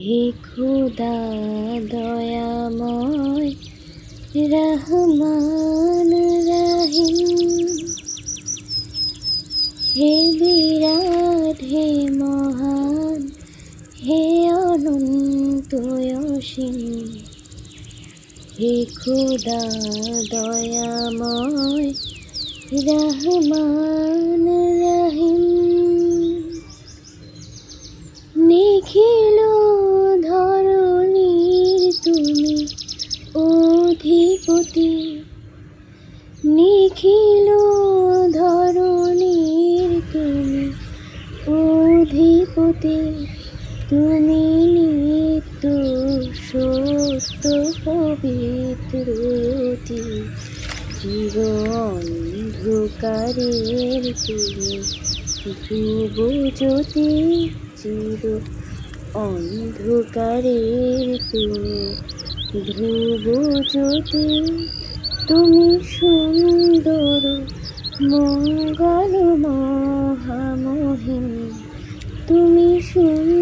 হে খোদা দয়াময় রহমান রহিম, হে বিরাট, হে মহান, হে অনন্ত অসীম। হে খোদা দয়াময় রহমান রহিম, নিখিল ধরণীর তুমি অধিপতি, নিখিল ধরণীর তুমি অধিপতি। তুমি নিত্য সত্য পবিত্রতি, চির অন্ধকারের তুমি ধ্রুবজ্যোতি, চির অন্ধকারের তুমি ধ্রুবজ্যোতি। তুমি সুন্দর মঙ্গল মহামহিম, তুমি সুন্দর